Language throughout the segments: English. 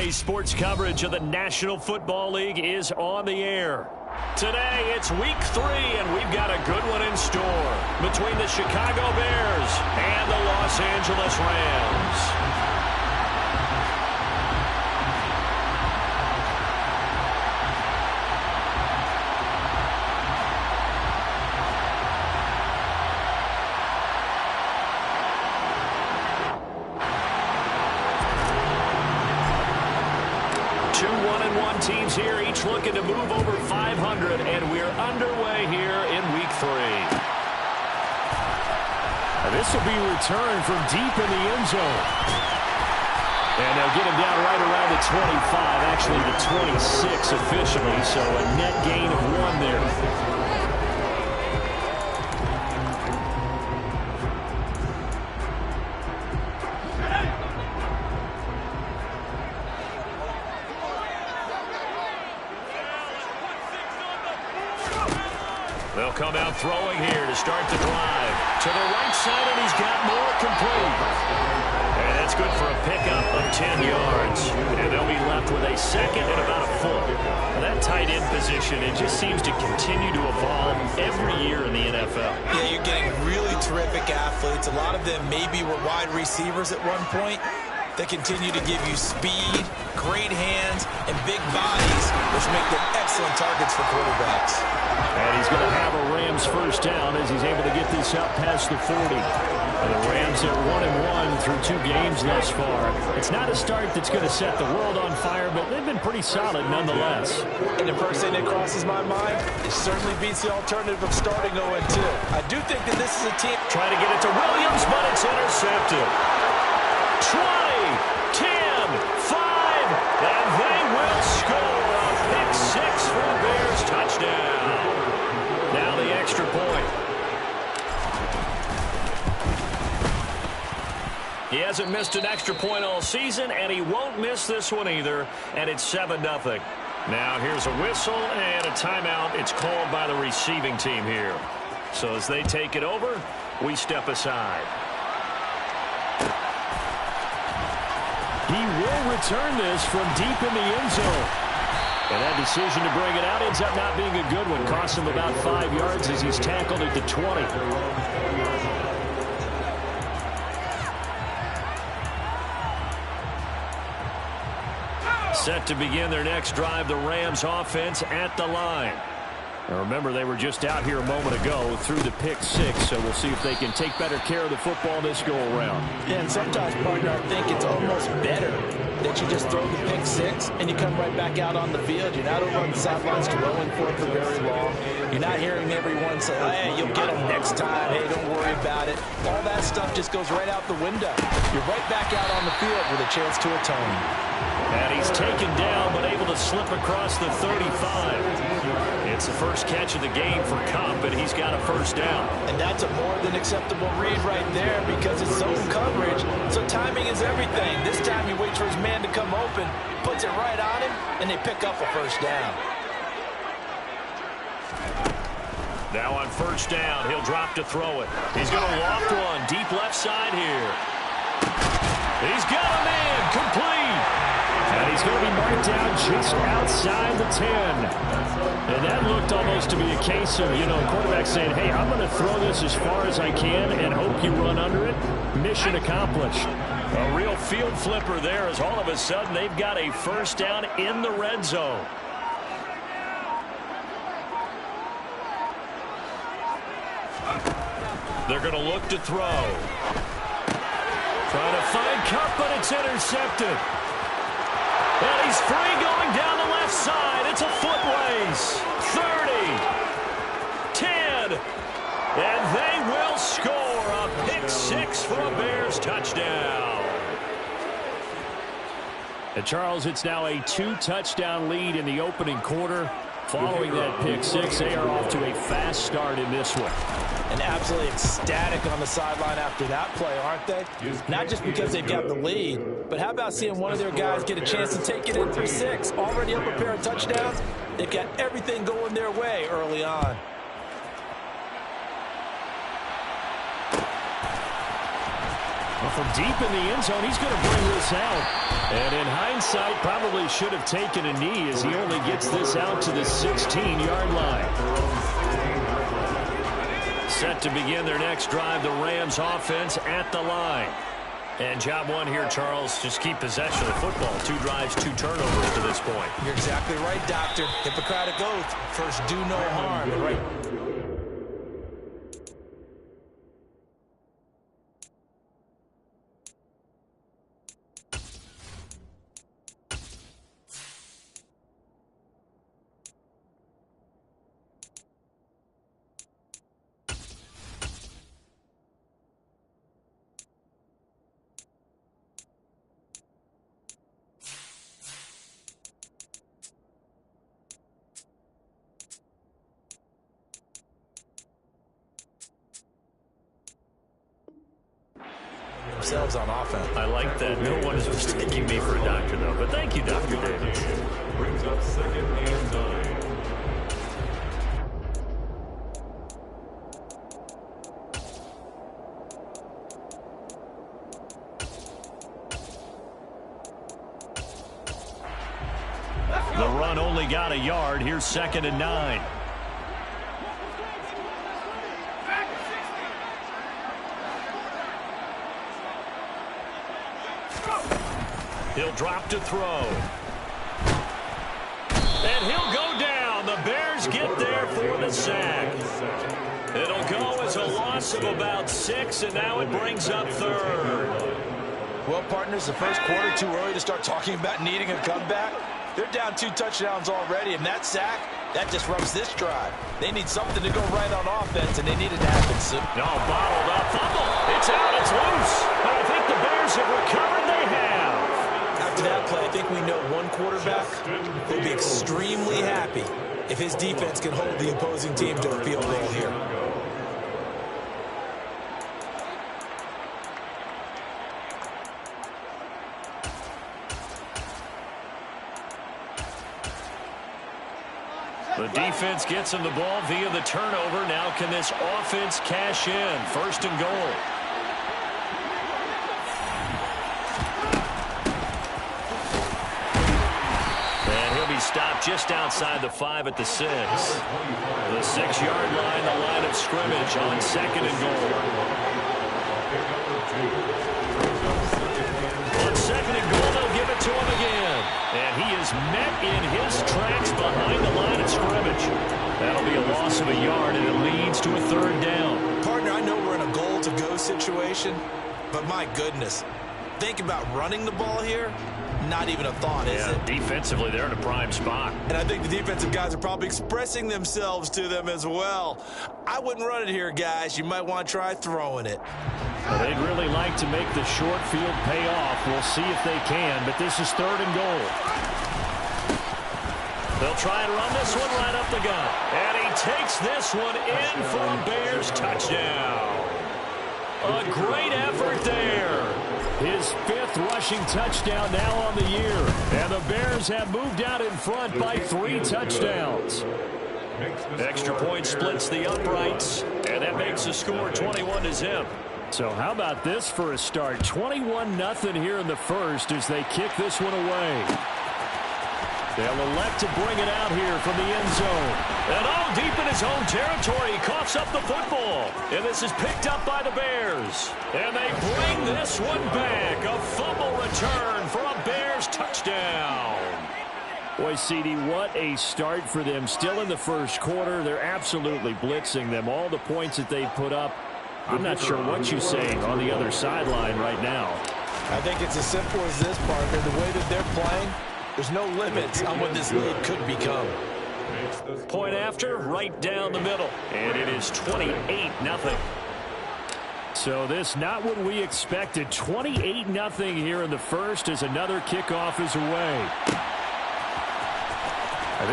Today's sports coverage of the National Football League is on the air. Today, it's Week 3, and we've got a good one in store between the Chicago Bears and the Los Angeles Rams. Teams here, each looking to move over 500, and we're underway here in Week 3. This will be returned from deep in the end zone. And they'll get him down right around the 25, actually the 26 officially, so a net gain of 1 there. They'll come out throwing here to start the drive. To the right side, and he's got more complete. And that's good for a pickup of 10 yards. And they'll be left with a second and about a foot. Now that tight end position, it just seems to continue to evolve every year in the NFL. Yeah, you're getting really terrific athletes. A lot of them maybe were wide receivers at one point. They continue to give you speed, great hands, and big bodies, which make them excellent targets for quarterbacks. And he's going to have a Rams first down as he's able to get this out past the 40. And the Rams are 1-1 through 2 games thus far. It's not a start that's going to set the world on fire, but they've been pretty solid nonetheless. And the first thing that crosses my mind, it certainly beats the alternative of starting 0-2. I do think that this is a team trying to get it to Williams, but it's intercepted. 20, 10, 5, and they will score a pick 6 for the Bears touchdown. Now the extra point. He hasn't missed an extra point all season, and he won't miss this one either, and it's 7-0. Now here's a whistle and a timeout. It's called by the receiving team here. So as they take it over, we step aside. He will return this from deep in the end zone. And that decision to bring it out ends up not being a good one. Costs him about 5 yards as he's tackled at the 20. Set to begin their next drive, the Rams offense at the line. Now remember, they were just out here a moment ago through the pick 6, so we'll see if they can take better care of the football this go-around. Yeah, and sometimes, partner, I think it's almost better that you just throw the pick 6 and you come right back out on the field. You're not over on the sidelines dwelling for it for very long. You're not hearing everyone say, hey, you'll get them next time. Hey, don't worry about it. All that stuff just goes right out the window. You're right back out on the field with a chance to atone. And he's taken down but able to slip across the 35. It's the first catch of the game for Kupp, and he's got a first down. And that's a more than acceptable read right there because it's zone coverage, so timing is everything. This time he waits for his man to come open, puts it right on him, and they pick up a first down. Now on first down, he'll drop to throw it. He's going to loft one deep left side here. He's got a man complete. And he's going to be marked down just outside the 10. And that looked almost to be a case of, a quarterback saying, hey, I'm going to throw this as far as I can and hope you run under it. Mission accomplished. A real field flipper there as all of a sudden they've got a first down in the red zone. They're going to look to throw. Trying to find Kupp, but it's intercepted. And he's free going down the left side. It's a foot race. 30, 10, and they will score a pick 6 for a Bears touchdown. And Charles, it's now a 2-touchdown lead in the opening quarter. Following that pick 6, they are off to a fast start in this one. And absolutely ecstatic on the sideline after that play, aren't they? Not just because they've got the lead, but how about seeing one of their guys get a chance to take it in for 6? Already up a pair of touchdowns. They've got everything going their way early on. from deep in the end zone, he's going to bring this out. And in hindsight, probably should have taken a knee as he only gets this out to the 16-yard line. Set to begin their next drive, the Rams offense at the line. And job one here, Charles, just keep possession of the football. 2 drives, 2 turnovers to this point. You're exactly right, Doctor. Hippocratic oath. First, do no harm. Right. Themselves on offense. I like that. No one is mistaking me for a doctor, though. But thank you, Dr. Davis. Brings up 2nd and 9. The run only got a yard. Here's 2nd and 9. He'll drop to throw. And he'll go down. The Bears get there for the sack. It'll go as a loss of about 6, and now it brings up 3rd. Well, partners, the first quarter too early to start talking about needing a comeback. They're down 2 touchdowns already, and that sack, that disrupts this drive. They need something to go right on offense, and they need it to happen soon. No, bottled up. Fumble. It's out. It's loose. But I think the Bears have recovered. They have. After that play, I think we know one quarterback will be extremely happy if his defense can hold the opposing team to a field goal here. The defense gets him the ball via the turnover. Now can this offense cash in? 1st and goal. Stopped just outside the 5 at the 6. The 6-yard line, the line of scrimmage on 2nd and goal. On 2nd and goal, they'll give it to him again. And he is met in his tracks behind the line of scrimmage. That'll be a loss of a yard, and it leads to a 3rd down. Partner, I know we're in a goal-to-go situation, but my goodness, think about running the ball here. Not even a thought, is it? Defensively, they're in a prime spot. And I think the defensive guys are probably expressing themselves to them as well. I wouldn't run it here, guys. You might want to try throwing it. Well, they'd really like to make the short field pay off. We'll see if they can, but this is 3rd and goal. They'll try and run this one right up the gut. And he takes this one in for a Bears touchdown. A great effort there. His 5th rushing touchdown now on the year. And the Bears have moved out in front by 3 touchdowns. Extra point splits the uprights. And that makes the score 21-0. So how about this for a start? 21-0 here in the first as they kick this one away. They'll elect to bring it out here from the end zone. And deep in his own territory, he coughs up the football. And this is picked up by the Bears. And they bring this one back. A fumble return for a Bears touchdown. Boy, CD, what a start for them. Still in the first quarter. They're absolutely blitzing them. All the points that they've put up. I'm not sure what you're saying on the other sideline right now. I think it's as simple as this, partner. The way that they're playing, there's no limits on what this lead could become. Point after, right down the middle. And it is 28-0. So this not what we expected. 28-0 here in the first as another kickoff is away.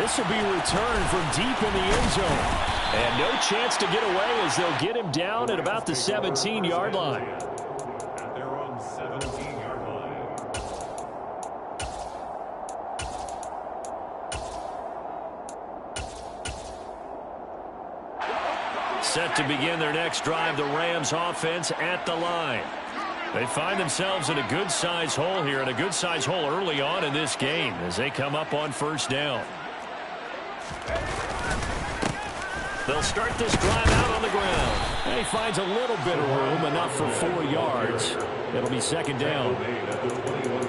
This will be returned from deep in the end zone. And no chance to get away as they'll get him down at about the 17-yard line. At their own 17-yard line. Set to begin their next drive, the Rams offense at the line. They find themselves in a good-sized hole here, and a good-sized hole early on in this game as they come up on first down. They'll start this drive out on the ground. And he finds a little bit of room, enough for 4 yards. It'll be second down.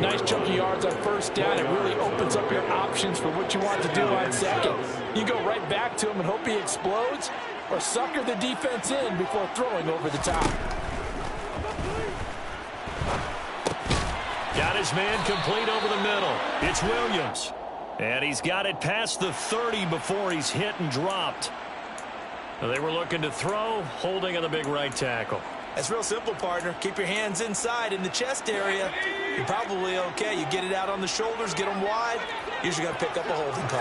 Nice chunky yards on first down. It really opens up your options for what you want to do on second. You go right back to him and hope he explodes, or sucker the defense in before throwing over the top. Got his man complete over the middle. It's Williams. And he's got it past the 30 before he's hit and dropped. They were looking to throw, holding on the big right tackle. That's real simple, partner. Keep your hands inside in the chest area. You're probably okay. You get it out on the shoulders, get them wide. Usually going to pick up a holding call.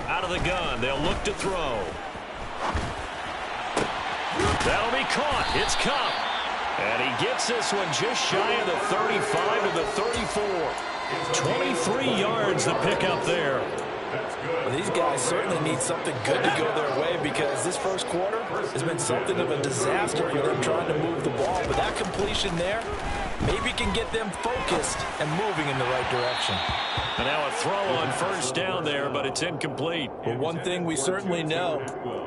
Out of the gun, they'll look to throw. That'll be caught. It's Cup. And he gets this one just shy of the 35 to the 34. 23 yards the pickup there. Well, these guys certainly need something good to go their way, because this first quarter has been something of a disaster for them trying to move the ball. But that completion there maybe can get them focused and moving in the right direction. And now a throw on first down there, but it's incomplete. Well, one thing we certainly know,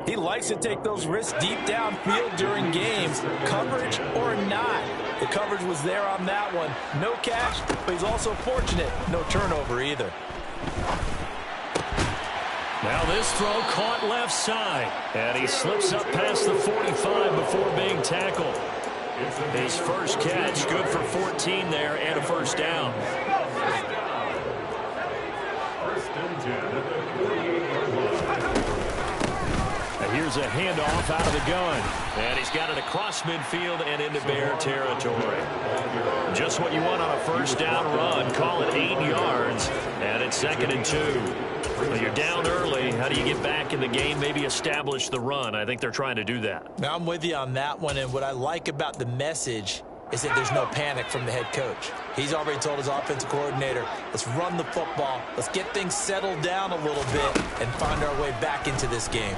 he likes to take those risks deep downfield during games, coverage or not. The coverage was there on that one. No catch, but he's also fortunate. No turnover either. Now this throw caught left side, and he slips up past the 45 before being tackled. His first catch, good for 14 there, and a first down. And here's a handoff out of the gun. And he's got it across midfield and into Bear territory. Just what you want on a first down run. Call it 8 yards, and it's 2nd and 2. Well, you're down early. How do you get back in the game? Maybe establish the run. I think they're trying to do that. Now, I'm with you on that one, and what I like about the message is that there's no panic from the head coach. He's already told his offensive coordinator, let's run the football, let's get things settled down a little bit and find our way back into this game.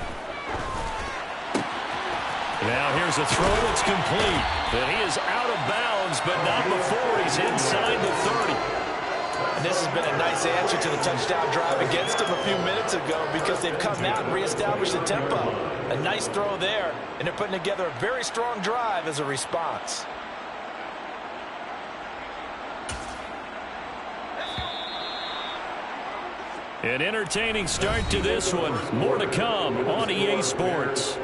Now here's a throw that's complete. And he is out of bounds, but not before he's inside the 30. And this has been a nice answer to the touchdown drive against them a few minutes ago, because they've come out and reestablished the tempo. A nice throw there, and they're putting together a very strong drive as a response. An entertaining start to this one. More to come on EA Sports.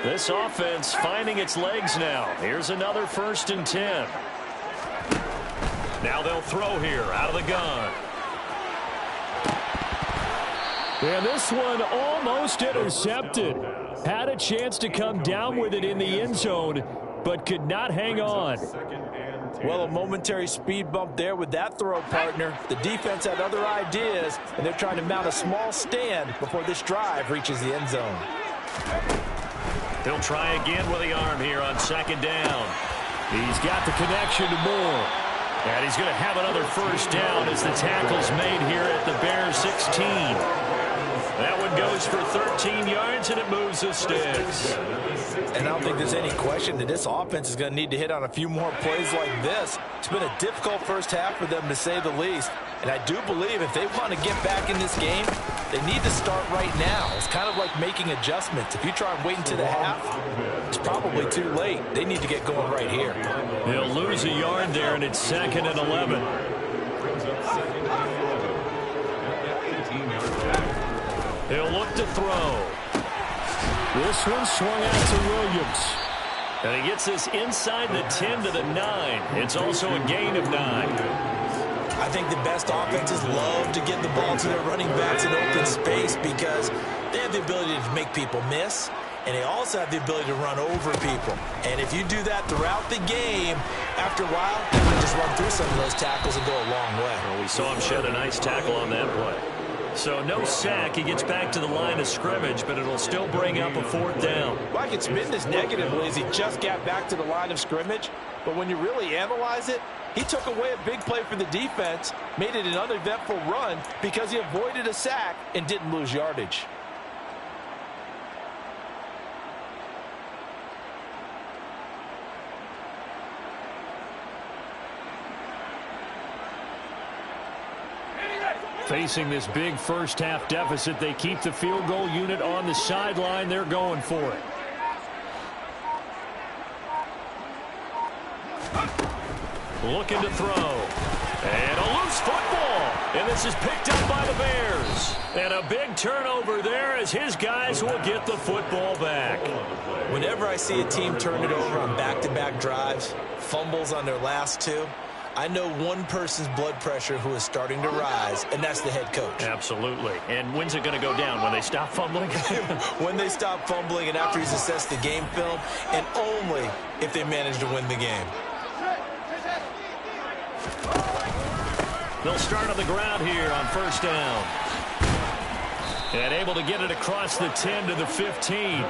This offense finding its legs now. Here's another 1st and 10. Now they'll throw here out of the gun. And this one almost intercepted. Had a chance to come down with it in the end zone, but could not hang on. Well, a momentary speed bump there with that throw, partner. The defense had other ideas, and they're trying to mount a small stand before this drive reaches the end zone. He'll try again with the arm here on 2nd down. He's got the connection to Moore. And he's going to have another first down as the tackle's made here at the Bears 16. That one goes for 13 yards, and it moves the sticks. And I don't think there's any question that this offense is going to need to hit on a few more plays like this. It's been a difficult first half for them, to say the least. And I do believe if they want to get back in this game, they need to start right now. It's kind of like making adjustments. If you try and wait until the half, it's probably too late. They need to get going right here. He'll lose a yard there, and it's 2nd and 11. He'll look to throw. This one swung out to Williams. And he gets this inside the 10 to the 9. It's also a gain of 9. I think the best offenses love to get the ball to their running backs in open space, because they have the ability to make people miss, and they also have the ability to run over people. And if you do that throughout the game, after a while, you can just run through some of those tackles and go a long way. Well, we saw him shed a nice tackle on that play. So no sack. He gets back to the line of scrimmage, but it'll still bring up a 4th down. Well, I can spin this negatively as he just got back to the line of scrimmage. But when you really analyze it, he took away a big play for the defense, made it an uneventful run because he avoided a sack and didn't lose yardage. Facing this big first-half deficit, they keep the field goal unit on the sideline. They're going for it. Looking to throw. And a loose football. And this is picked up by the Bears. And a big turnover there as his guys will get the football back. Whenever I see a team turn it over on back-to-back drives, fumbles on their last two, I know one person's blood pressure who is starting to rise, and that's the head coach. Absolutely. And when's it going to go down? When they stop fumbling? When they stop fumbling and after he's assessed the game film, and only if they manage to win the game. They'll start on the ground here on first down. And able to get it across the 10 to the 15.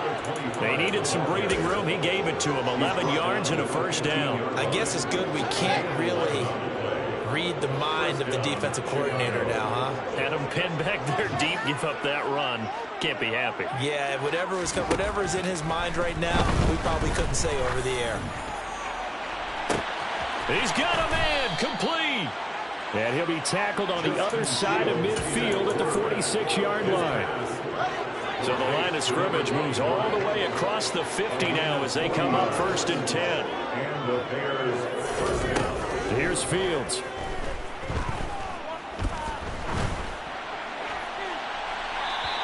They needed some breathing room. He gave it to them. 11 yards and a first down. I guess it's good we can't really read the mind of the defensive coordinator now, huh? Had him pinned back there deep, give up that run. Can't be happy. Yeah, whatever is in his mind right now, we probably couldn't say over the air. He's got a man, complete. And he'll be tackled on the other side of midfield at the 46-yard line. So the line of scrimmage moves all the way across the 50 now as they come up first and 10. Here's Fields.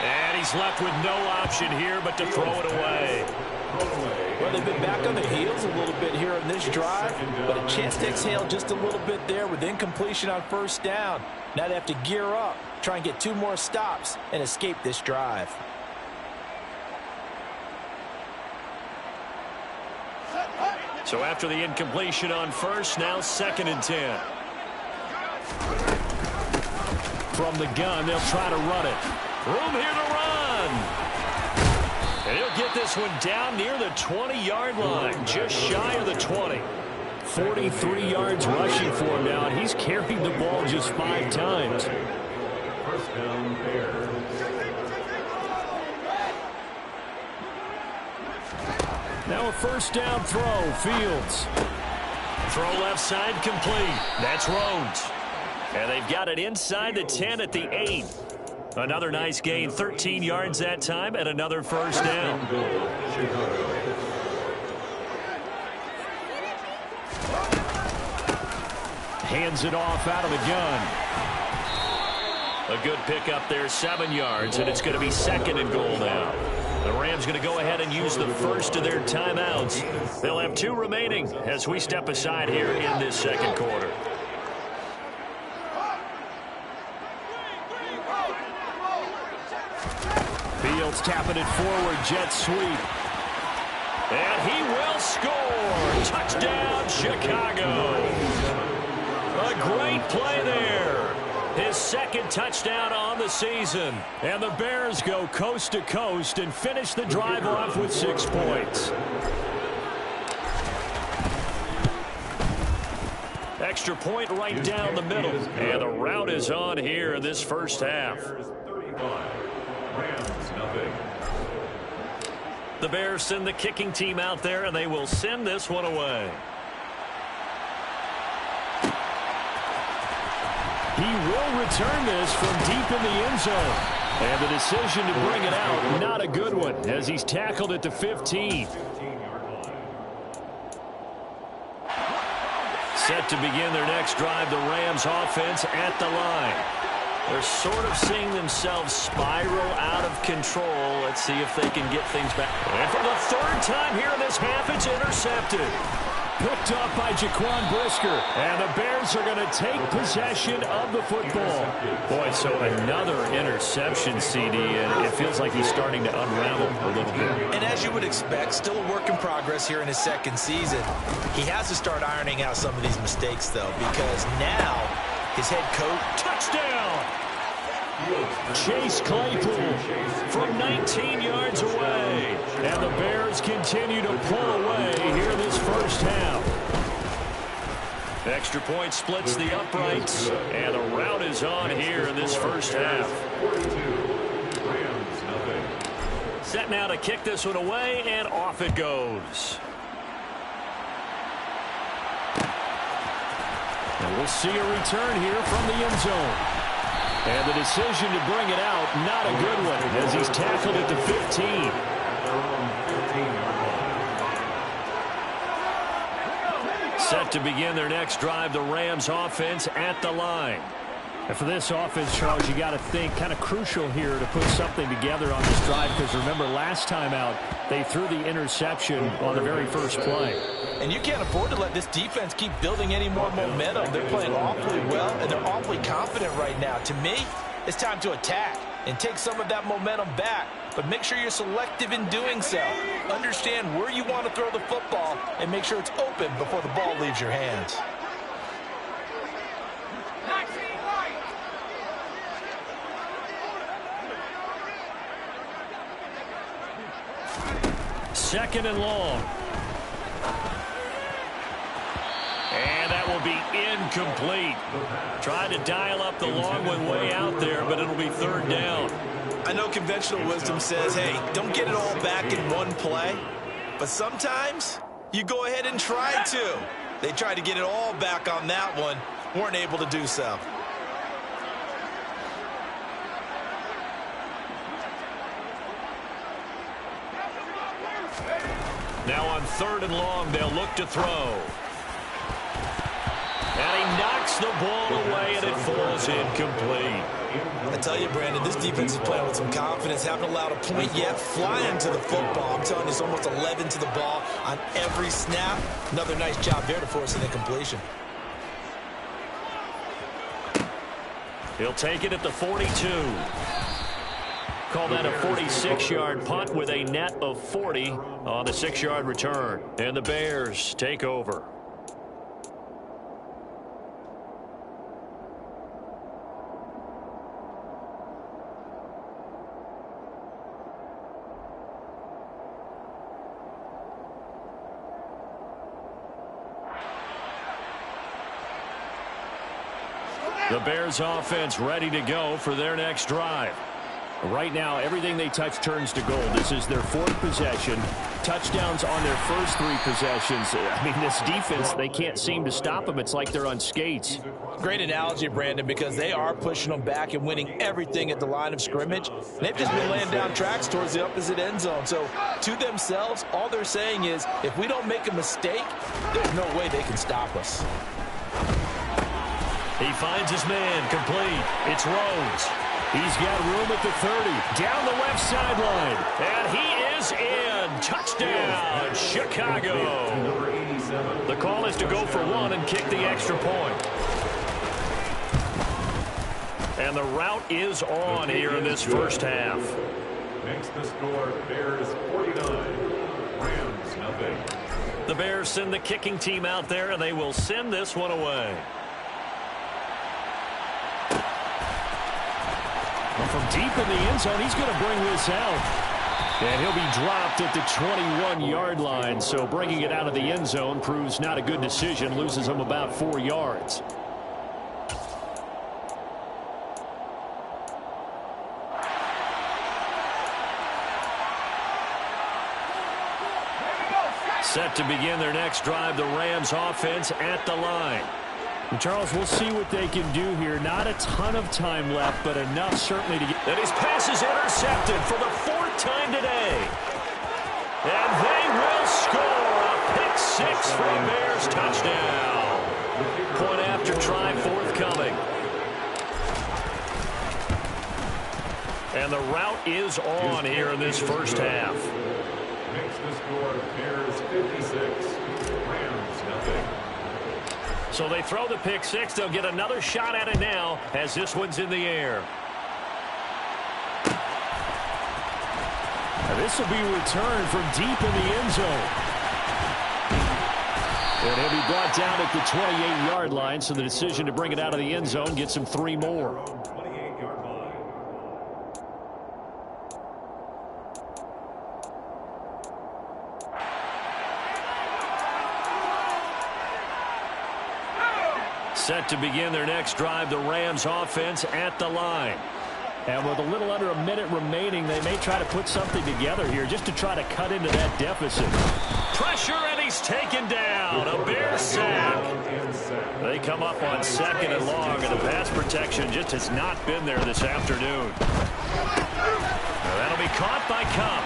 And he's left with no option here but to throw it away. Well, they've been back on the heels a little bit here on this drive, but a chance to exhale just a little bit there with incompletion on first down. Now they have to gear up, try and get 2 more stops, and escape this drive. So after the incompletion on first, now second and 10. From the gun, they'll try to run it. Room here to run. And he'll get this one down near the 20-yard line, just shy of the 20. 43 yards rushing for him now, and he's carried the ball just 5 times. First down, Bears. Now a first down throw, Fields. Throw left side complete. That's Rhodes. And they've got it inside the 10 at the 8. Another nice gain, 13 yards that time, and another first down. Hands it off out of the gun. A good pickup there, 7 yards, and it's going to be second and goal now. The Rams going to go ahead and use the first of their timeouts. They'll have 2 remaining as we step aside here in this second quarter. Fields tapping it forward, jet sweep. And he will score. Touchdown, Chicago. A great play there. His second touchdown on the season. And the Bears go coast to coast and finish the drive off with 6 points. Extra point right down the middle. And the route is on here in this first half. The Bears send the kicking team out there, and they will send this one away. He will return this from deep in the end zone. And the decision to bring it out, not a good one, as he's tackled at the 15. Set to begin their next drive, the Rams offense at the line. They're sort of seeing themselves spiral out of control. Let's see if they can get things back. And for the 3rd time here in this half, it's intercepted. Picked up by Jaquan Brisker. And the Bears are going to take possession of the football. Boy, so another interception, CD, and it feels like he's starting to unravel a little bit. And as you would expect, still a work in progress here in his second season. He has to start ironing out some of these mistakes, though, because now his head coach, touchdown! Chase Claypool from 19 yards away. And the Bears continue to pull away here this first half. Extra point splits the uprights, and a rout is on here in this first half. Set now to kick this one away, and off it goes. And we'll see a return here from the end zone. And the decision to bring it out, not a good one, as he's tackled at the 15. Set to begin their next drive, the Rams offense at the line. And for this offense, Charles, you got to think kind of crucial here to put something together on this drive, because remember last time out they threw the interception on the very first play. And you can't afford to let this defense keep building any more momentum. They're playing awfully well, and they're awfully confident right now. To me, it's time to attack and take some of that momentum back. But make sure you're selective in doing so. Understand where you want to throw the football and make sure it's open before the ball leaves your hands. Second and long. And that will be incomplete. Tried to dial up the long one way out there, but it'll be third down. I know conventional wisdom says, hey, don't get it all back in one play. But sometimes you go ahead and try to. They tried to get it all back on that one. Weren't able to do so. Now on third and long, they'll look to throw. And he knocks the ball away, and it falls incomplete. I tell you, Brandon, this defense is playing with some confidence. Haven't allowed a point yet. Flying to the football. I'm telling you, it's almost 11 to the ball on every snap. Another nice job there to force an incompletion. He'll take it at the 42. Call that a 46-yard punt with a net of 40 on the 6-yard return. And the Bears take over. The Bears offense ready to go for their next drive. Right now, everything they touch turns to gold. This is their fourth possession. Touchdowns on their first three possessions. I mean, this defense, they can't seem to stop them. It's like they're on skates. Great analogy, Brandon, because they are pushing them back and winning everything at the line of scrimmage. They've just been laying down tracks towards the opposite end zone. So, to themselves, all they're saying is, if we don't make a mistake, there's no way they can stop us. He finds his man, complete. It's Rhodes. He's got room at the 30, down the left sideline, and he is in. Touchdown, Chicago. The call is to go for one and kick the extra point. And the route is on here in this first half. Makes the score Bears 49, Rams nothing. The Bears send the kicking team out there, and they will send this one away. From deep in the end zone, he's going to bring this out. And he'll be dropped at the 21-yard line. So bringing it out of the end zone proves not a good decision. Loses him about 4 yards. Set to begin their next drive, the Rams offense at the line. And Charles, we'll see what they can do here. Not a ton of time left, but enough certainly to get... And his pass is intercepted for the 4th time today. And they will score a pick six for a Bears touchdown. Point after try forthcoming. And the route is on here in this first half. Makes the score Bears 56, Rams nothing. So they throw the pick six. They'll get another shot at it now as this one's in the air. Now this will be returned from deep in the end zone. And he'll be brought down at the 28-yard line, so the decision to bring it out of the end zone gets him 3 more. 28-yard line. Set to begin their next drive, the Rams offense at the line. And with a little under a minute remaining, they may try to put something together here just to try to cut into that deficit. Pressure, and he's taken down. A Bear sack. They come up on 2nd and long, and the pass protection just has not been there this afternoon. That'll be caught by Cup.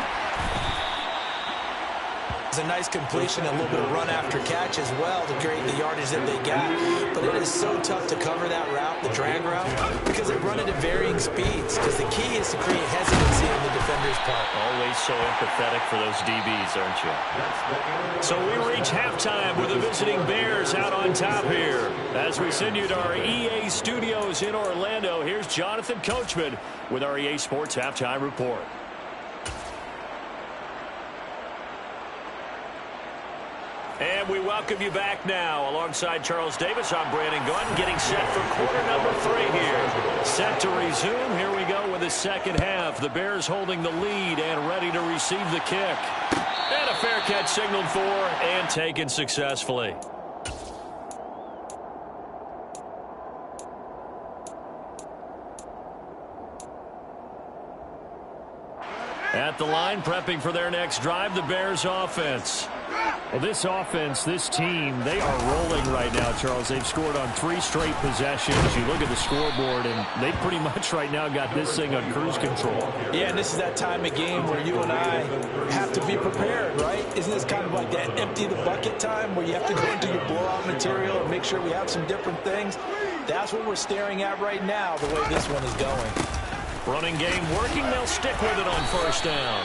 It's a nice completion, a little bit of run after catch as well to create the yardage that they got. But it is so tough to cover that route, the drag route, because they run it at varying speeds. Because the key is to create hesitancy on the defender's part. Always so empathetic for those DBs, aren't you? So we reach halftime with the visiting Bears out on top here. As we send you to our EA studios in Orlando, here's Jonathan Coachman with our EA Sports Halftime Report. And we welcome you back now. Alongside Charles Davis, I'm Brandon Gordon, getting set for quarter number 3 here. Set to resume. Here we go with the second half. The Bears holding the lead and ready to receive the kick. And a fair catch signaled for and taken successfully. At the line, prepping for their next drive, the Bears offense. Well, this offense, this team, they are rolling right now, Charles. They've scored on 3 straight possessions. You look at the scoreboard, and they pretty much right now got this thing on cruise control. Yeah, and this is that time of game where you and I have to be prepared, right? Isn't this kind of like that empty the bucket time where you have to go into your blowout material and make sure we have some different things? That's what we're staring at right now, the way this one is going. Running game working. They'll stick with it on first down.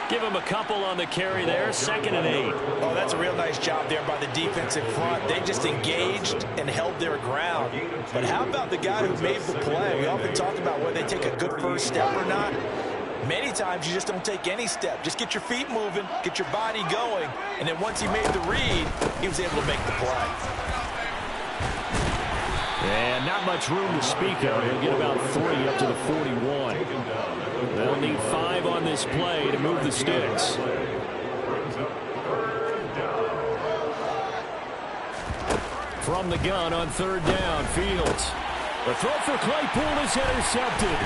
Give him a couple on the carry there. 2nd and 8. Oh, that's a real nice job there by the defensive front. They just engaged and held their ground. But how about the guy who made the play? We often talk about whether they take a good first step or not. Many times you just don't take any step. Just get your feet moving, get your body going, and then once he made the read, he was able to make the play. And not much room to speak of. He'll get about 3 up to the 41. They'll need 5 on this play to move the sticks. From the gun on 3rd down, Fields. The throw for Claypool is intercepted.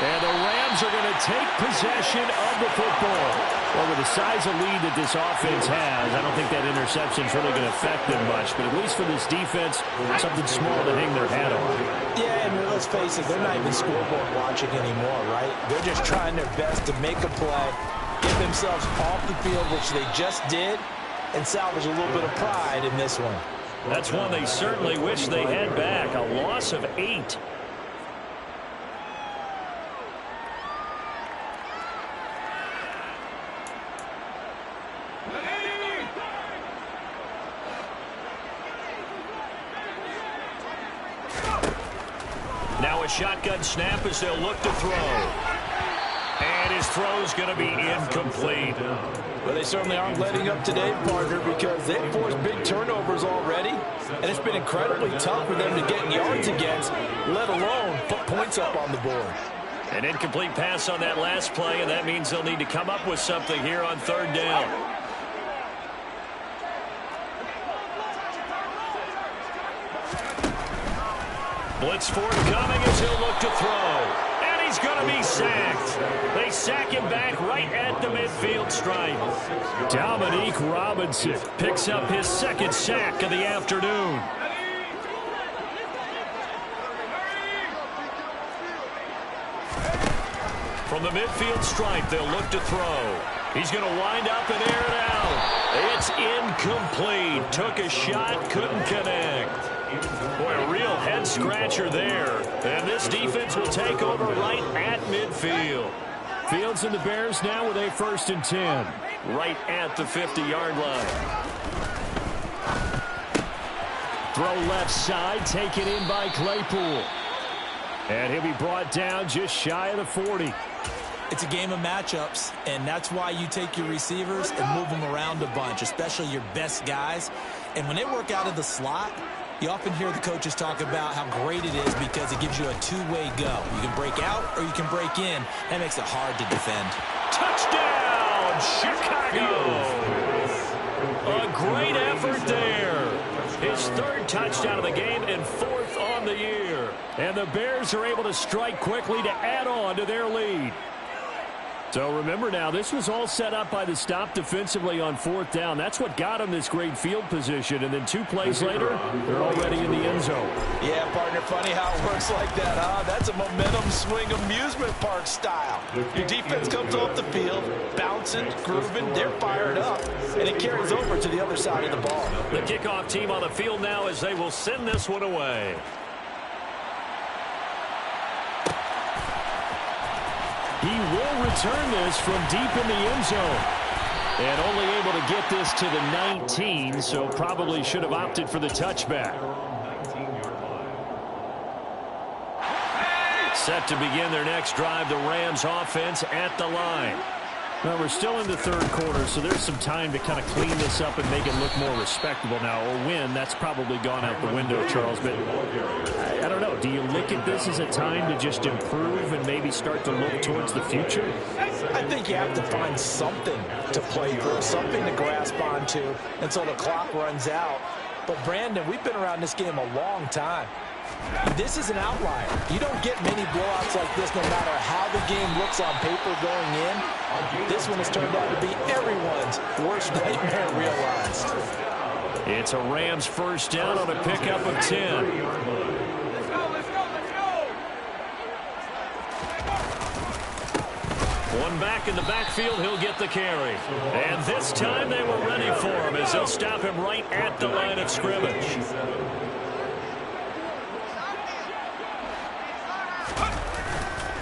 And the Rams are going to take possession of the football. Well, with the size of lead that this offense has, I don't think that interception is really going to affect them much. But at least for this defense, something small to hang their hat on. Yeah, and let's face it, they're not even scoreboard watching anymore, right? They're just trying their best to make a play, get themselves off the field, which they just did, and salvage a little bit of pride in this one. That's one they certainly wish they had back. A loss of 8. Now a shotgun snap as they'll look to throw. And his throw's going to be incomplete. Well, they certainly aren't letting up today, partner, because they've forced big turnovers already. And it's been incredibly tough for them to get yards against, let alone put points up on the board. An incomplete pass on that last play, and that means they'll need to come up with something here on 3rd down. Blitz forthcoming as he'll look to throw. And he's going to be sacked. They sack him back right at the midfield stripe. Dominique Robinson picks up his 2nd sack of the afternoon. From the midfield stripe, they'll look to throw. He's going to wind up and air it out. It's incomplete. Took a shot, couldn't connect. Boy, a real head-scratcher there. And this defense will take over right at midfield. Fields and the Bears now with a 1st and 10. Right at the 50-yard line. Throw left side, taken in by Claypool. And he'll be brought down just shy of the 40. It's a game of matchups, and that's why you take your receivers and move them around a bunch, especially your best guys. And when they work out of the slot, you often hear the coaches talk about how great it is because it gives you a two-way go. You can break out or you can break in. That makes it hard to defend. Touchdown, Chicago! A great effort there. third touchdown of the game and fourth on the year. And the Bears are able to strike quickly to add on to their lead. So remember now, this was all set up by the stop defensively on fourth down. That's what got them this great field position. And then 2 plays later, they're already in the end zone. Yeah, partner, funny how it works like that, huh? That's a momentum swing amusement park style. Your defense comes off the field, bouncing, grooving, they're fired up, and it carries over to the other side of the ball. The kickoff team on the field now as they will send this one away. He will return this from deep in the end zone. And only able to get this to the 19, so probably should have opted for the touchback. Set to begin their next drive, the Rams offense at the line. Well, we're still in the third quarter, so there's some time to kind of clean this up and make it look more respectable now. A win, that's probably gone out the window, Charles. But I don't know. Do you look at this as a time to just improve and maybe start to look towards the future? I think you have to find something to play for, something to grasp onto until the clock runs out. But, Brandon, we've been around this game a long time. This is an outlier. You don't get many blowouts like this no matter how the game looks on paper going in. This one has turned out to be everyone's worst nightmare realized. It's a Rams first down on a pickup of 10. One back in the backfield, he'll get the carry. And this time they were ready for him as they'll stop him right at the line of scrimmage.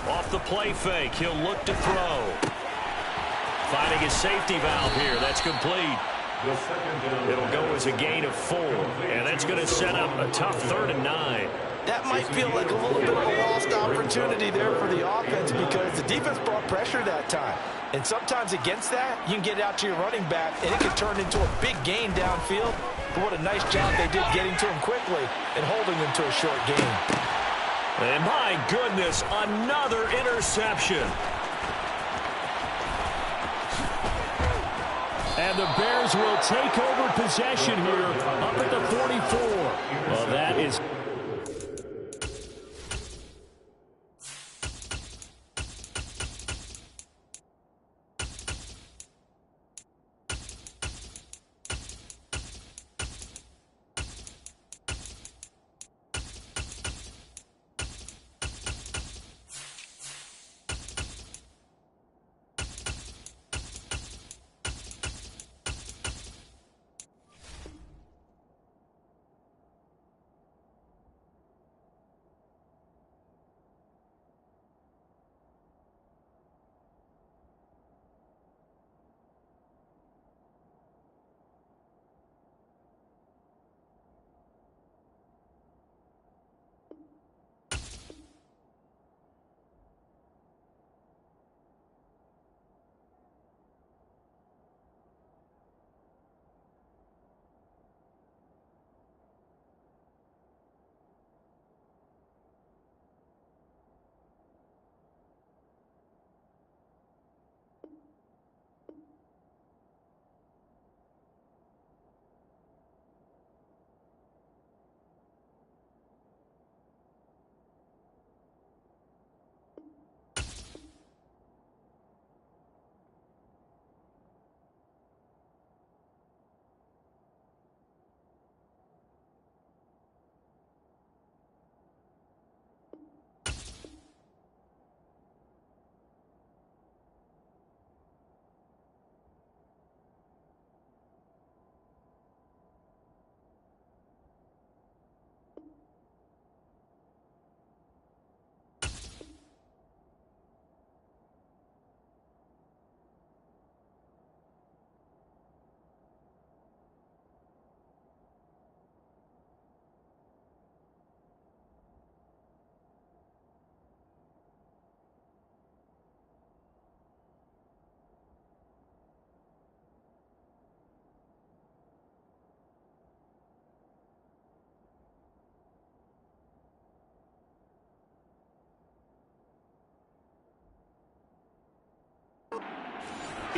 Off the play fake, he'll look to throw. Finding his safety valve here, that's complete. It'll go as a gain of 4, and that's going to set up a tough 3rd and 9. That might feel like a little bit of a lost opportunity there for the offense because the defense brought pressure that time. And sometimes against that, you can get it out to your running back, and it can turn into a big gain downfield. But what a nice job they did getting to him quickly and holding him to a short gain. And my goodness, another interception. And the Bears will take over possession here up at the 44. Well, that is...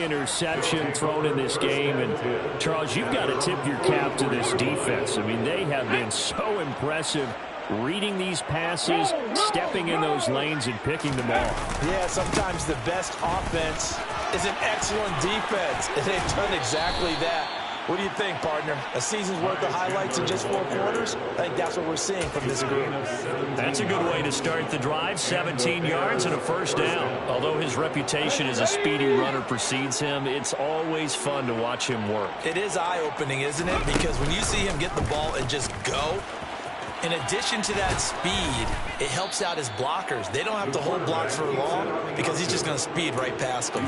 interception thrown in this game. And, Charles, you've got to tip your cap to this defense. I mean, they have been so impressive reading these passes, stepping in those lanes, and picking them off. Yeah, sometimes the best offense is an excellent defense, and they've done exactly that. What do you think, partner? A season's worth of highlights in just 4 quarters? I think that's what we're seeing from this group. That's a good way to start the drive. 17 yards and a first down. Although his reputation as a speedy runner precedes him, it's always fun to watch him work. It is eye-opening, isn't it? Because when you see him get the ball and just go, in addition to that speed, it helps out his blockers. They don't have to hold blocks for long because he's just going to speed right past them.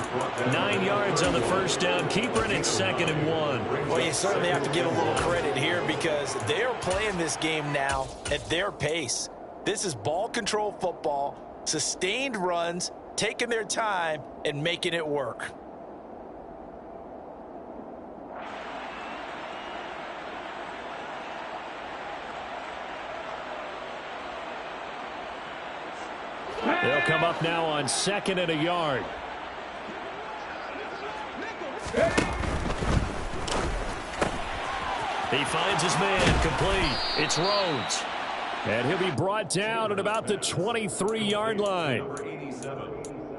9 yards on the first down. Keeper, and it's 2nd and 1. Well, you certainly have to give a little credit here because they are playing this game now at their pace. This is ball control football, sustained runs, taking their time, and making it work. They'll come up now on 2nd and a yard. He finds his man, complete. It's Rhodes. And he'll be brought down at about the 23-yard line.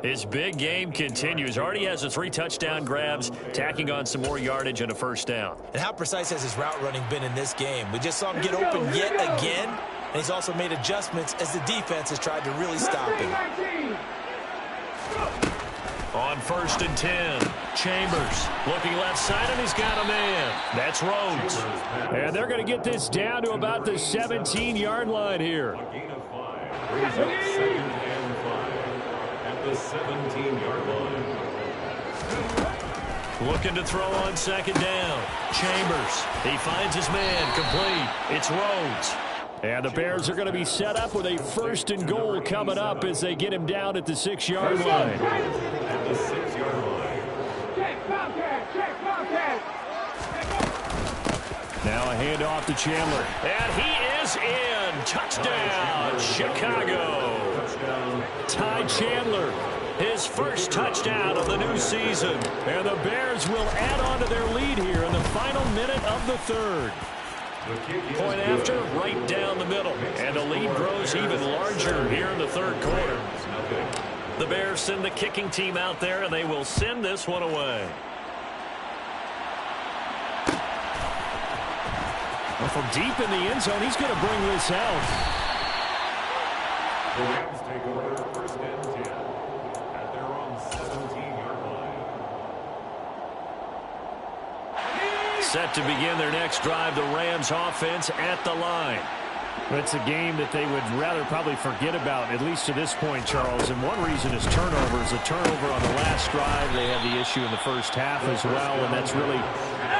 His big game continues. Already has the 3 touchdown grabs, tacking on some more yardage and a first down. And how precise has his route running been in this game? We just saw him get open yet again, and he's also made adjustments as the defense has tried to really stop him. On 1st and 10, Chambers looking left side, and he's got a man. That's Rhodes. And they're going to get this down to about the 17-yard line here. A gain of 5. Brings up 2nd and 5 at the 17-yard line. Looking to throw on 2nd down. Chambers. He finds his man, complete. It's Rhodes. And the Bears are going to be set up with a 1st and goal coming up as they get him down at the 6-yard line. At the 6-yard line. Now a handoff to Chandler. And he is in. Touchdown, Chicago. Touchdown. Ty Chandler, His first touchdown of the new season. and the Bears will add on to their lead here in the final minute of the 3rd. The kick is Point good. after, right down the middle. And the lead grows even larger here in the 3rd quarter. Nothing. The Bears send the kicking team out there, and they will send this one away. Well, from deep in the end zone, he's going to bring this out. The Rams take over 1st and 10 at their own 17-yard line. Set to begin their next drive, the Rams offense at the line. It's a game that they would rather probably forget about, at least to this point, Charles. And one reason is turnovers. A turnover on the last drive. They had the issue in the first half as well, and that's really,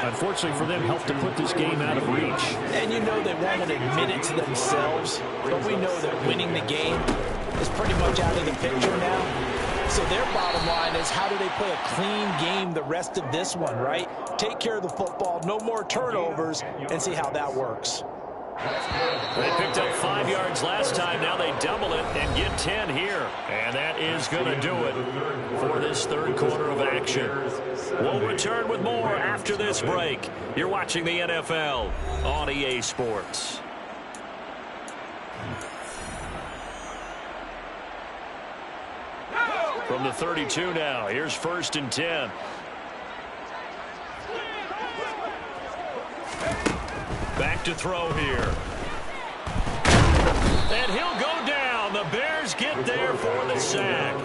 unfortunately for them, helped to put this game out of reach. And you know they won't admit it to themselves, but we know that winning the game is pretty much out of the picture now. So their bottom line is, how do they play a clean game the rest of this one, right? Take care of the football, no more turnovers, and see how that works. They picked up 5 yards last time. Now they double it and get 10 here. And that is going to do it for this 3rd quarter of action. We'll return with more after this break. You're watching the NFL on EA Sports. From the 32 now, here's 1st and 10. Back to throw here. And he'll go down. The Bears get there for the sack.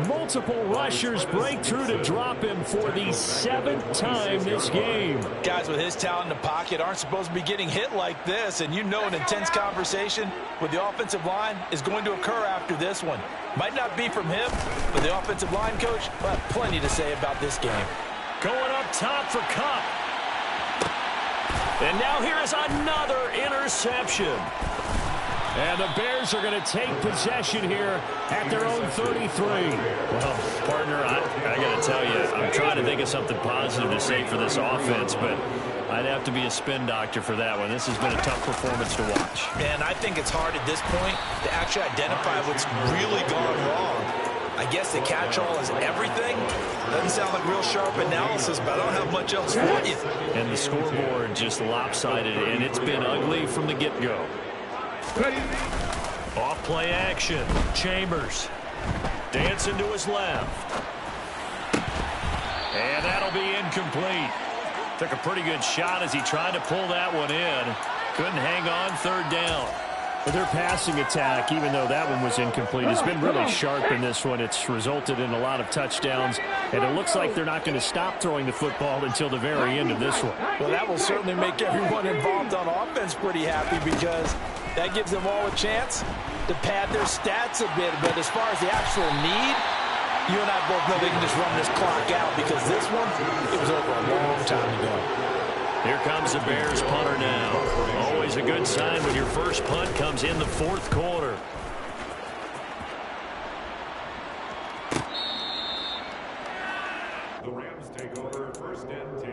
Multiple rushers break through to drop him for the 7th time this game. Guys with his talent in the pocket aren't supposed to be getting hit like this, and you know an intense conversation with the offensive line is going to occur after this one. Might not be from him, but the offensive line coach will have plenty to say about this game. Going up top for Cup. And now here is another interception. And the Bears are going to take possession here at their own 33. Well, partner, I got to tell you, I'm trying to think of something positive to say for this offense, but I'd have to be a spin doctor for that one. This has been a tough performance to watch. And I think it's hard at this point to actually identify what's really gone wrong. I guess the catch-all is everything. Doesn't sound like real sharp analysis, but I don't have much else for you. And the scoreboard just lopsided, and it's been ugly from the get-go. Off play action. Chambers dancing to his left. And that'll be incomplete. Took a pretty good shot as he tried to pull that one in. Couldn't hang on, third down. But their passing attack, even though that one was incomplete, has been really sharp in this one. It's resulted in a lot of touchdowns, and it looks like they're not going to stop throwing the football until the very end of this one. Well, that will certainly make everyone involved on offense pretty happy because that gives them all a chance to pad their stats a bit. But as far as the actual need, you and I both know they can just run this clock out because this one, it was over a long time ago. Here comes the Bears punter now. Always a good sign when your first punt comes in the fourth quarter. The Rams take over first and 10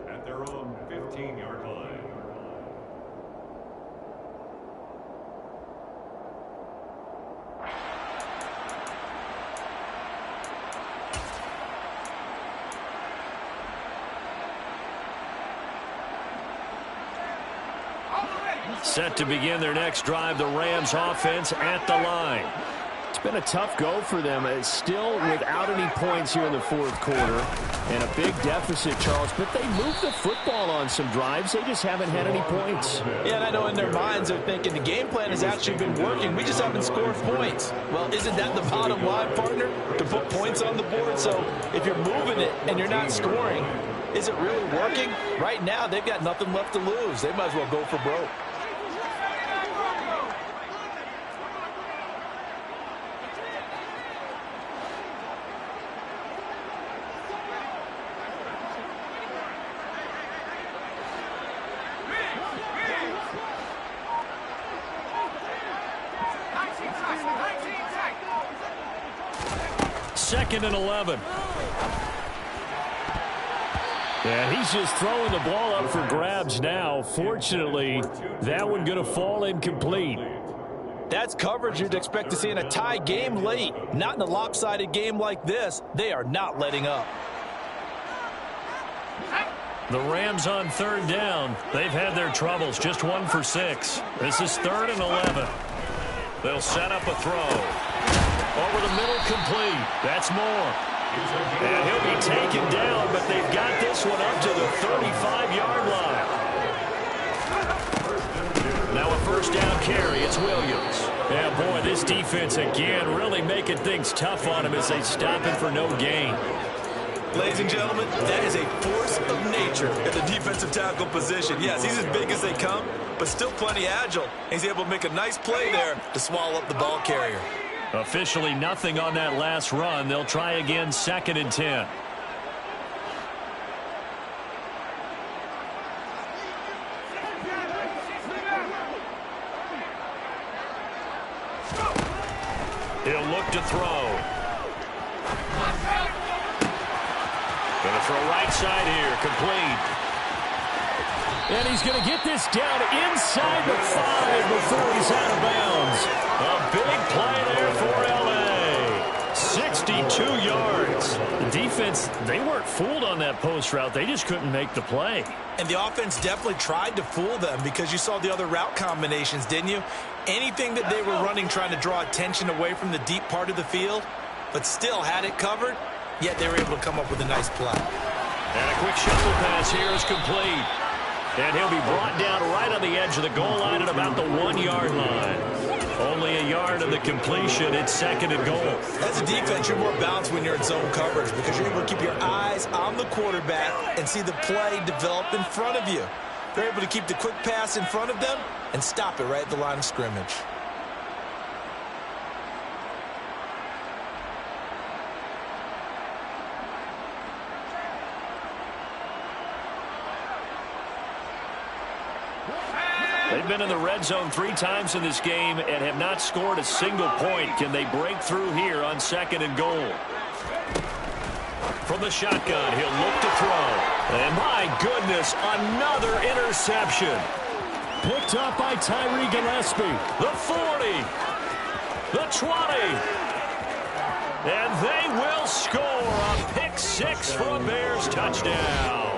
at their own 15-yard line. Set to begin their next drive, the Rams offense at the line. It's been a tough go for them. It's still without any points here in the fourth quarter and a big deficit, Charles, but they moved the football on some drives. They just haven't had any points. Yeah, and I know in their minds they're thinking the game plan has actually been working. We just haven't scored points. Well, isn't that the bottom line, partner? To put points on the board. So if you're moving it and you're not scoring, is it really working? Right now, they've got nothing left to lose. They might as well go for broke. Second and 11. And he's just throwing the ball up for grabs now. Fortunately, that one going to fall incomplete. That's coverage you'd expect to see in a tie game late. Not in a lopsided game like this. They are not letting up. The Rams on third down. They've had their troubles. Just 1 for 6. This is 3rd and 11. They'll set up a throw. Over the middle, complete. That's Moore. And he'll be taken down, but they've got this one up to the 35-yard line. Now a first down carry. It's Williams. Yeah, boy, this defense again really making things tough on him as they stop him for no gain. Ladies and gentlemen, that is a force of nature at the defensive tackle position. Yes, he's as big as they come, but still plenty agile. He's able to make a nice play there to swallow up the ball carrier. Officially nothing on that last run. They'll try again, 2nd and 10. He'll look to throw. Going to throw right side here, complete. And he's going to get this down inside the 5 before he's out of bounds. A big play there for LA. 62 yards. The defense, they weren't fooled on that post route. They just couldn't make the play. And the offense definitely tried to fool them because you saw the other route combinations, didn't you? Anything that they were running trying to draw attention away from the deep part of the field, but still had it covered, yet they were able to come up with a nice play. And a quick shovel pass here is complete. And he'll be brought down right on the edge of the goal line at about the 1-yard line. Only a yard of the completion. It's 2nd and goal. As a defense, you're more balanced when you're in zone coverage because you're able to keep your eyes on the quarterback and see the play develop in front of you. They're able to keep the quick pass in front of them and stop it right at the line of scrimmage. They've been in the red zone 3 times in this game and have not scored a single point. Can they break through here on 2nd and goal? From the shotgun, he'll look to throw. And my goodness, another interception. Picked up by Tyree Gillespie. The 40. The 20. And they will score a pick six for a Bears touchdown.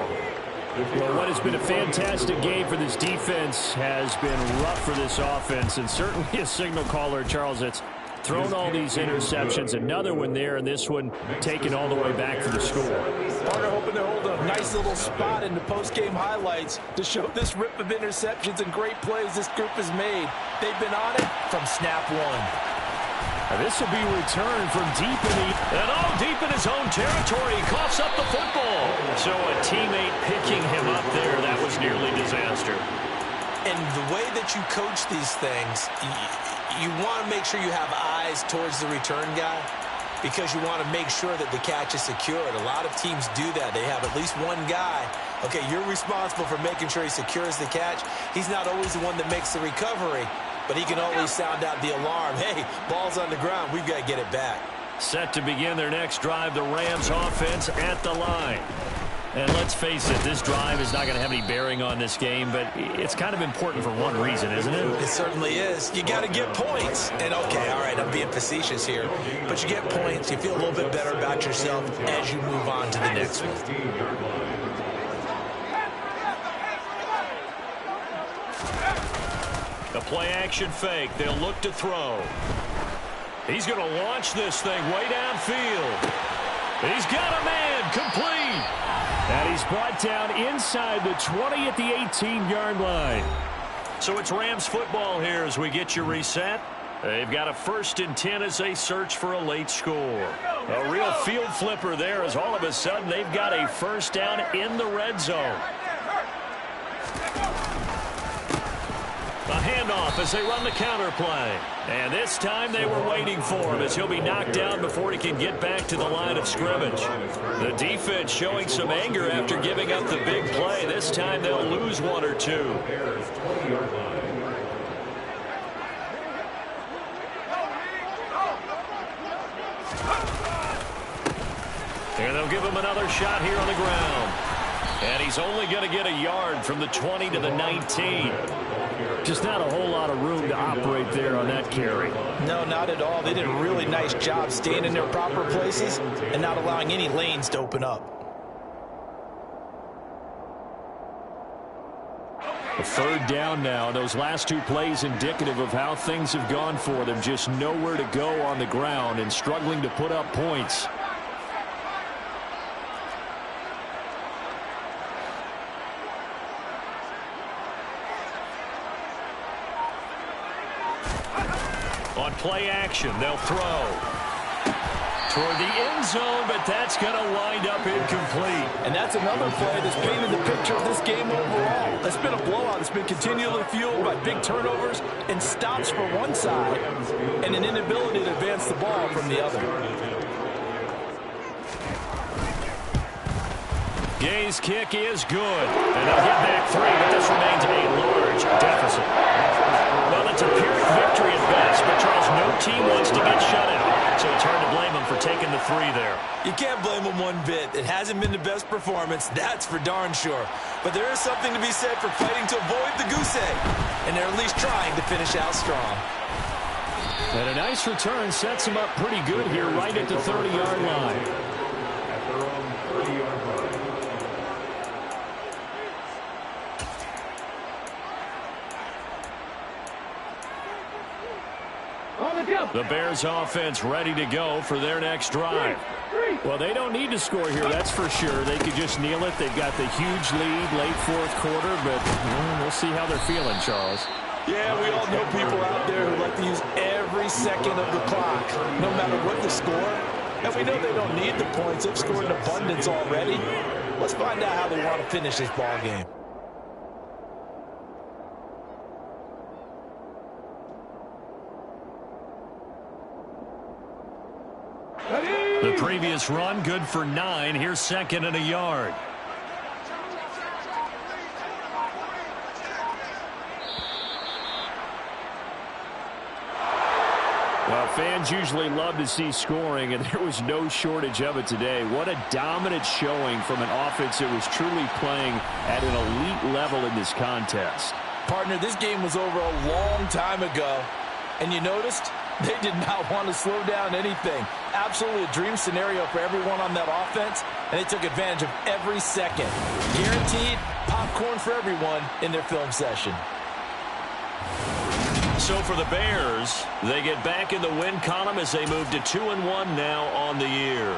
Well, what has been a fantastic game for this defense has been rough for this offense, and certainly a signal caller, Charles, that's thrown all these interceptions. Another one there, and this one taken all the way back for the score. Partner hoping to hold a nice little spot in the post-game highlights to show this rip of interceptions and great plays this group has made. They've been on it from snap one. This will be returned from deep in the... And all deep in his own territory. He coughs up the football. So a teammate picking him up there, that was nearly disaster. And the way that you coach these things, you want to make sure you have eyes towards the return guy because you want to make sure that the catch is secured. A lot of teams do that. They have at least one guy. Okay, you're responsible for making sure he secures the catch. He's not always the one that makes the recovery, but he can always sound out the alarm. Hey, ball's on the ground. We've got to get it back. Set to begin their next drive, the Rams offense at the line. And let's face it, this drive is not going to have any bearing on this game, but it's kind of important for one reason, isn't it? It certainly is. You got to get points. And, okay, all right, I'm being facetious here. But you get points. You feel a little bit better about yourself as you move on to the next one. The play-action fake. They'll look to throw. He's going to launch this thing way downfield. He's got a man complete. And he's brought down inside the 20 at the 18-yard line. So it's Rams football here as we get you reset. They've got a 1st and 10 as they search for a late score. A real field flipper there as all of a sudden they've got a 1st down in the red zone. A handoff as they run the counter play. And this time they were waiting for him as he'll be knocked down before he can get back to the line of scrimmage. The defense showing some anger after giving up the big play. This time they'll lose 1 or 2. And they'll give him another shot here on the ground. And he's only going to get a yard from the 20 to the 19. Just not a whole lot of room to operate there on that carry. No, not at all. They did a really nice job staying in their proper places and not allowing any lanes to open up. A 3rd down now. Those last 2 plays indicative of how things have gone for them. Just nowhere to go on the ground and struggling to put up points. On play action, they'll throw toward the end zone, but that's going to wind up incomplete. And that's another play that's painted the picture of this game overall. It's been a blowout. It's been continually fueled by big turnovers and stops for one side and an inability to advance the ball from the other. Gay's kick is good. And they'll get back 3, but this remains a large deficit. Well, it's a Pyrrhic victory at best, but Charles, no team wants to get shut out, so it's hard to blame them for taking the 3 there. You can't blame them one bit. It hasn't been the best performance, that's for darn sure. But there is something to be said for fighting to avoid the goose egg, and they're at least trying to finish out strong. And a nice return sets him up pretty good here right at the 30-yard line. The Bears offense ready to go for their next drive. Well, they don't need to score here, that's for sure. They could just kneel it. They've got the huge lead late 4th quarter, but we'll see how they're feeling, Charles. Yeah, we all know people out there who like to use every second of the clock, no matter what the score. And we know they don't need the points. They've scored in abundance already. Let's find out how they want to finish this ball game. The previous run, good for 9. Here's 2nd and a yard. Well, fans usually love to see scoring, and there was no shortage of it today. What a dominant showing from an offense that was truly playing at an elite level in this contest. Partner, this game was over a long time ago, and you noticed They did not want to slow down anything. Absolutely a dream scenario for everyone on that offense, and they took advantage of every second. Guaranteed popcorn for everyone in their film session. So for the Bears, they get back in the win column as they move to 2-1 now on the year.